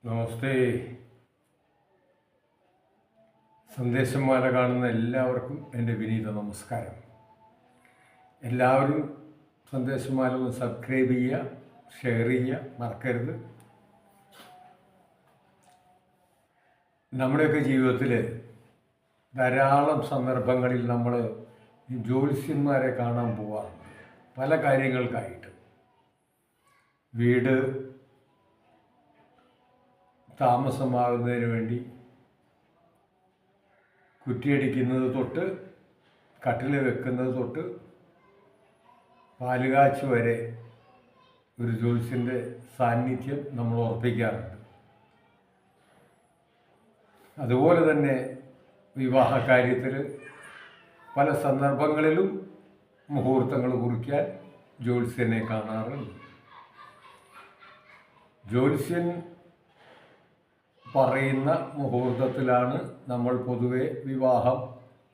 നമസ്തേ. സന്ദേശമാല കാണുന്ന എല്ലാവർക്കും എൻ്റെ വിനീത നമസ്കാരം. എല്ലാവരും സന്ദേശമാല ഒന്ന് സബ്സ്ക്രൈബ് ചെയ്യുക, ഷെയർ ചെയ്യുക, മറക്കരുത്. നമ്മുടെയൊക്കെ ജീവിതത്തിൽ ധാരാളം സന്ദർഭങ്ങളിൽ നമ്മൾ ജ്യോത്സ്യന്മാരെ കാണാൻ പോവാറുണ്ട്. പല കാര്യങ്ങൾക്കായിട്ട്. വീട് താമസമാകുന്നതിന് വേണ്ടി കുറ്റിയടിക്കുന്നത് തൊട്ട് കട്ടിൽ വെക്കുന്നത് തൊട്ട് പാലുകാച്ച് വരെ ഒരു ജ്യോത്സ്യൻ്റെ സാന്നിധ്യം നമ്മൾ ഉറപ്പിക്കാറുണ്ട്. അതുപോലെ തന്നെ വിവാഹ കാര്യത്തിൽ പല സന്ദർഭങ്ങളിലും മുഹൂർത്തങ്ങൾ കുറിക്കാൻ ജ്യോത്സ്യനെ കാണാറുണ്ട്. ജ്യോത്സ്യൻ പറയുന്ന മുഹൂർത്തത്തിലാണ് നമ്മൾ പൊതുവെ വിവാഹം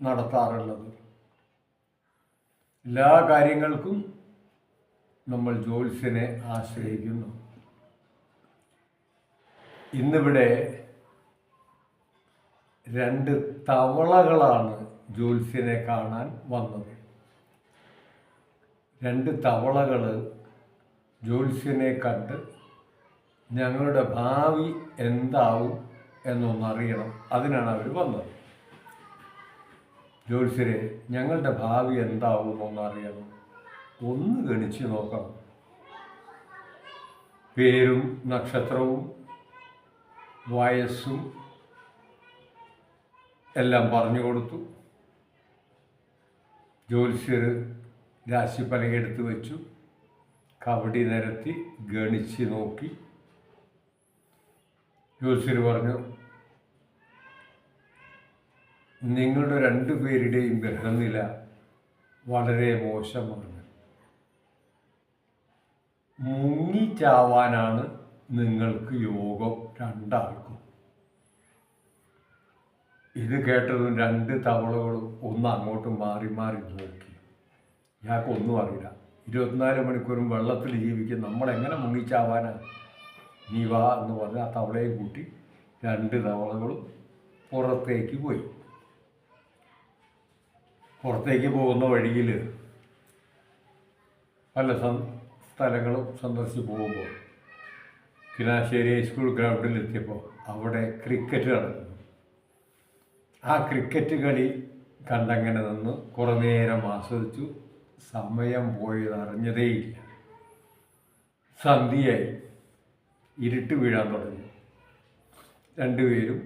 നടത്താറുള്ളത്. എല്ലാ കാര്യങ്ങൾക്കും നമ്മൾ ജ്യോത്സ്യനെ ആശ്രയിക്കുന്നു. ഇന്നിവിടെ 2 തവളകളാണ് ജ്യോത്സ്യനെ കാണാൻ വന്നത്. 2 തവളകൾ ജ്യോത്സ്യനെ കണ്ട് ഞങ്ങളുടെ ഭാവി എന്താവും എന്നൊന്നറിയണം, അതിനാണ് അവർ വന്നത്. ജ്യോത്സ്യരെ, ഞങ്ങളുടെ ഭാവി എന്താവും എന്നൊന്നറിയണം, ഒന്ന് ഗണിച്ച് നോക്കണം. പേരും നക്ഷത്രവും വയസ്സും എല്ലാം പറഞ്ഞു കൊടുത്തു. ജ്യോത്സ്യർ രാശിഫലം എടുത്തു വെച്ചു, കബഡി നിരത്തി ഗണിച്ച് നോക്കി. ജ്യോത്സ്യർ പറഞ്ഞു, നിങ്ങളുടെ 2 പേരുടെയും ഗ്രഹനില വളരെ മോശമാണ്. മുങ്ങിച്ചാവാനാണ് നിങ്ങൾക്ക് യോഗം, 2 ആൾക്കും. ഇത് കേട്ടതും 2 തവളകളും ഒന്ന് അങ്ങോട്ട് മാറി മാറി നോക്കി. ഇയാൾക്കൊന്നും അറിയില്ല. 24 മണിക്കൂറും വെള്ളത്തിൽ ജീവിക്കും, നമ്മളെങ്ങനെ മുങ്ങിച്ചാവാനാണ്? നീ വാ എന്ന് പറഞ്ഞ് ആ തവളയെ കൂട്ടി 2 തവളകളും പുറത്തേക്ക് പോയി. പുറത്തേക്ക് പോകുന്ന വഴിയിൽ പല സ്ഥലങ്ങളും സന്ദർശിച്ച് പോകുമ്പോൾ കിനാശ്ശേരി ഹൈസ്കൂൾ ഗ്രൗണ്ടിലെത്തിയപ്പോൾ അവിടെ ക്രിക്കറ്റ് നടക്കുന്നു. ആ ക്രിക്കറ്റ് കളി കണ്ടങ്ങനെ നിന്ന് കുറേ നേരം ആസ്വദിച്ചു. സമയം പോയത് അറിഞ്ഞതേയില്ല. സന്ധ്യയായി, ഇരുട്ട് വീഴാൻ തുടങ്ങി. 2 പേരും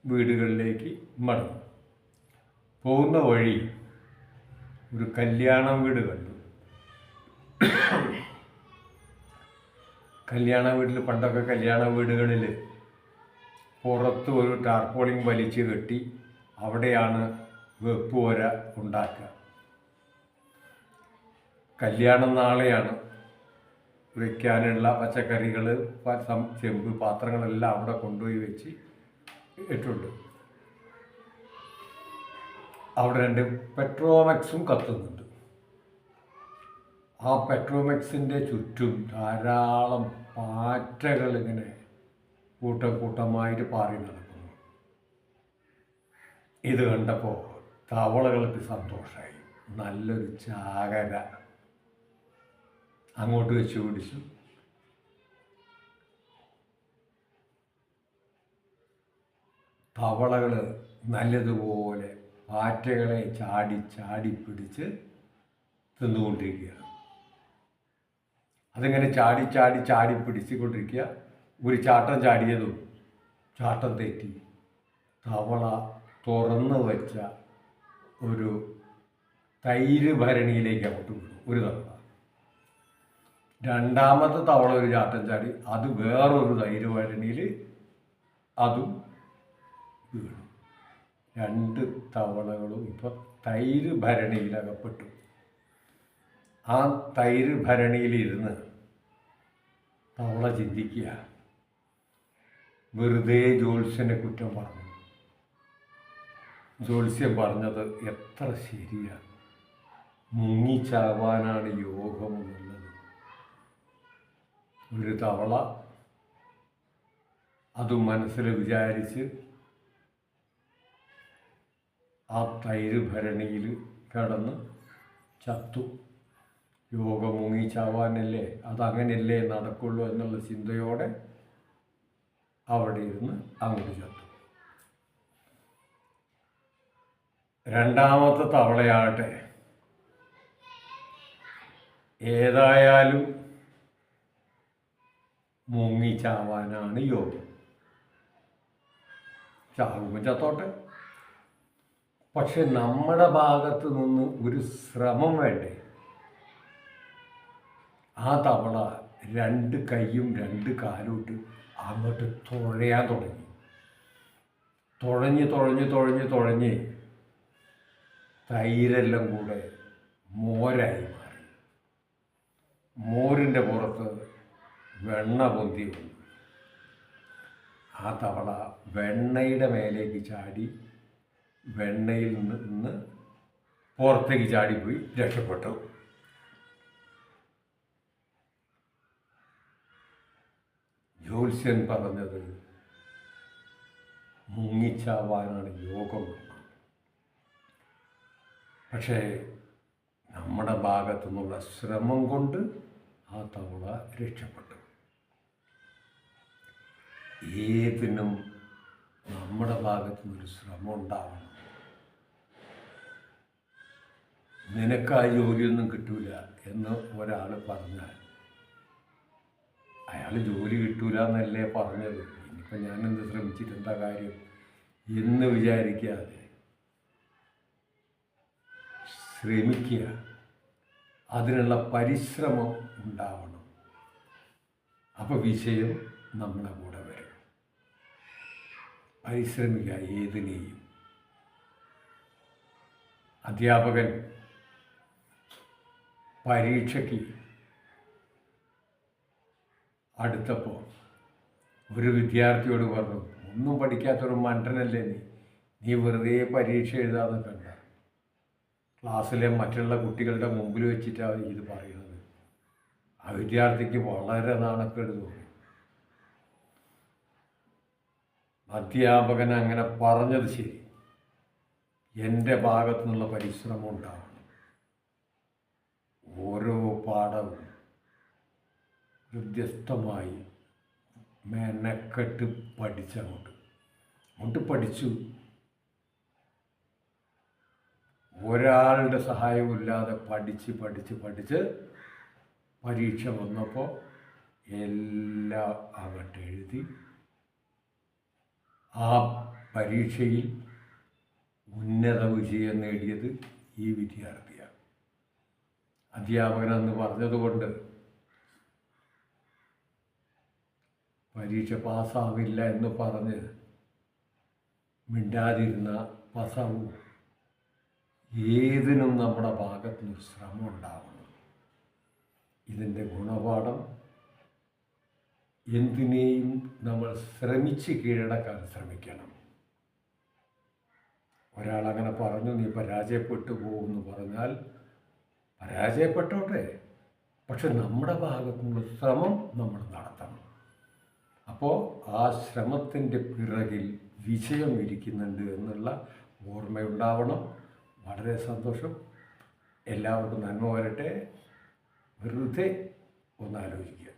വീടുകളിലേക്ക് മടങ്ങി. പോകുന്ന വഴി ഒരു കല്യാണ വീട് കണ്ടു. കല്യാണ വീട്ടിൽ, പണ്ടൊക്കെ കല്യാണ വീടുകളിൽ പുറത്ത് ഒരു ടാർപോളിങ് വലിച്ചു കെട്ടി അവിടെയാണ് വെപ്പ് വര ഉണ്ടാക്കുക. കല്യാണം നാളെയാണ്. വയ്ക്കാനുള്ള പച്ചക്കറികൾ, ചെമ്പ് പാത്രങ്ങളെല്ലാം അവിടെ കൊണ്ടുപോയി വെച്ച് ഇട്ടുണ്ട്. അവിടെ 2 പെട്രോമാക്സും കത്തുന്നുണ്ട്. ആ പെട്രോമാക്സിൻ്റെ ചുറ്റും ധാരാളം പാറ്റകൾ ഇങ്ങനെ കൂട്ടമായിട്ട് പാറി നടക്കുന്നു. ഇത് കണ്ടപ്പോൾ തവളകൾക്ക് സന്തോഷമായി. നല്ലൊരു ചാകര അങ്ങോട്ട് വെച്ച് പിടിച്ചു. തവളകൾ നല്ലതുപോലെ പാറ്റകളെ ചാടി പിടിച്ച് തിന്നുകൊണ്ടിരിക്കുകയാണ്. അതിങ്ങനെ ചാടി പിടിച്ചുകൊണ്ടിരിക്കുക. ഒരു ചാട്ടം ചാടിയതും ചാട്ടം തെറ്റി തവള തുറന്നു വെച്ച ഒരു തൈര് ഭരണിയിലേക്ക് അങ്ങോട്ട് വീണു. ഒരു തവള. 2ാമത്തെ തവള ഒരു ചാട്ടം ചാടി, അത് വേറൊരു തൈര് ഭരണിയിൽ അതും വീണു. 2 തവളകളും ഇപ്പോൾ തൈര് ഭരണിയിൽ അകപ്പെട്ടു. ആ തൈര് ഭരണിയിലിരുന്ന് തവള ചിന്തിക്കുക, വെറുതെ ജ്യോത്സ്യനെ കുറ്റം പറഞ്ഞു. ജ്യോത്സ്യൻ പറഞ്ഞത് എത്ര ശരിയാണ്. മുങ്ങിച്ചാവാനാണ് യോഗമെന്നുള്ളത്. ഒരു തവള അതും മനസ്സിൽ വിചാരിച്ച് ആ തൈര് ഭരണിയിൽ കിടന്ന് ചത്തു. യോഗം മുങ്ങി ചാവാനല്ലേ, അതങ്ങനെയല്ലേ നടക്കുള്ളൂ എന്നുള്ള ചിന്തയോടെ അവിടെ ഇരുന്ന് അങ്ങോട്ട് ചത്തു. രണ്ടാമത്തെ തവളയാകട്ടെ ഏതായാലും മുങ്ങി ചാവാനാണ് യോഗം. ചാവുമ്പോൾ ചത്തോട്ടെ. പക്ഷെ നമ്മുടെ ഭാഗത്ത് നിന്ന് ഒരു ശ്രമം വേണ്ടേ? ആ തവള രണ്ട് കൈയും രണ്ട് കാലോട്ട് അങ്ങോട്ട് തുഴയാൻ തുടങ്ങി. തുഴഞ്ഞ് തൈരെല്ലാം കൂടെ മോരായി മാറി. മോരിൻ്റെ പുറത്ത് വെണ്ണ പൊന്തി വന്നു. ആ തവള വെണ്ണയുടെ മേലേക്ക് ചാടി വെണ്ണയിൽ നിന്ന് പുറത്തേക്ക് ചാടിപ്പോയി രക്ഷപ്പെട്ടു. ജ്യോത്സ്യൻ പറഞ്ഞത് മുങ്ങിച്ചാവാനാണ് യോഗം. പക്ഷേ നമ്മുടെ ഭാഗത്തു നിന്നുള്ള ശ്രമം കൊണ്ട് ആ തവള രക്ഷപ്പെട്ടു. ഏതിനും നമ്മുടെ ഭാഗത്തു നിന്നൊരു ശ്രമം ഉണ്ടാവണം. നിനക്ക് ആ ജോലിയൊന്നും കിട്ടൂല എന്ന് ഒരാൾ പറഞ്ഞാൽ അയാൾ ജോലി കിട്ടൂല എന്നല്ലേ പറഞ്ഞത്. ഇനിയിപ്പോൾ ഞാനെന്ത് ശ്രമിച്ചിട്ടെന്താ കാര്യം എന്ന് വിചാരിക്കാതെ ശ്രമിക്കുക. അതിനുള്ള പരിശ്രമം ഉണ്ടാവണം. അപ്പോൾ വിജയം നമ്മുടെ കൂടെ വരും. പരിശ്രമിക്കുക ഏതിനെയും. അധ്യാപകൻ പരീക്ഷയ്ക്ക് അടുത്തപ്പോൾ ഒരു വിദ്യാർത്ഥിയോട് പറഞ്ഞു, ഒന്നും പഠിക്കാത്തൊരു മണ്ടനല്ലേ നീ വെറുതെ പരീക്ഷ എഴുതാതെ കണ്ട. ക്ലാസ്സിലെ മറ്റുള്ള കുട്ടികളുടെ മുമ്പിൽ വെച്ചിട്ടാണ് ഇത് പറയുന്നത്. ആ വിദ്യാർത്ഥിക്ക് വളരെ നാണക്കേട് തോന്നി. അധ്യാപകൻ അങ്ങനെ പറഞ്ഞത് ശരി. എൻ്റെ ഭാഗത്തു നിന്നുള്ള പരിശ്രമം ഉണ്ടാവണം. ഓരോ പാഠവും വ്യത്യസ്തമായി മെനക്കെട്ട് അങ്ങോട്ട് പഠിച്ചു. ഒരാളുടെ സഹായമില്ലാതെ പഠിച്ച് പരീക്ഷ വന്നപ്പോൾ എല്ലാം അങ്ങോട്ട് എഴുതി. ആ പരീക്ഷയിൽ ഉന്നത വിജയം നേടിയത് ഈ വിദ്യാർത്ഥിയാണ്. അധ്യാപകനെന്ന് പറഞ്ഞതുകൊണ്ട് പരീക്ഷ പാസ്സാവില്ല എന്ന് പറഞ്ഞ് മിണ്ടാതിരുന്ന പാസ്സാവൂ. ഏതിനും നമ്മുടെ ഭാഗത്തുനിന്ന് ശ്രമം ഉണ്ടാവണം. ഇതിൻ്റെ ഗുണപാഠം എന്തിനേയും നമ്മൾ ശ്രമിച്ച് കീഴടക്കാൻ ശ്രമിക്കണം. ഒരാളങ്ങനെ പറഞ്ഞു, നീ പരാജയപ്പെട്ടു പോകുമെന്ന് പറഞ്ഞാൽ പരാജയപ്പെട്ടോട്ടെ, പക്ഷെ നമ്മുടെ ഭാഗത്തുനിന്നുള്ള ശ്രമം നമ്മൾ നടത്തണം. അപ്പോൾ ആ ശ്രമത്തിൻ്റെ പിറകിൽ വിജയം ഇരിക്കുന്നുണ്ട് എന്നുള്ള ഓർമ്മയുണ്ടാവണം. വളരെ സന്തോഷം. എല്ലാവർക്കും നന്മ വരട്ടെ. വെറുതെ ഒന്നാലോചിക്കുക.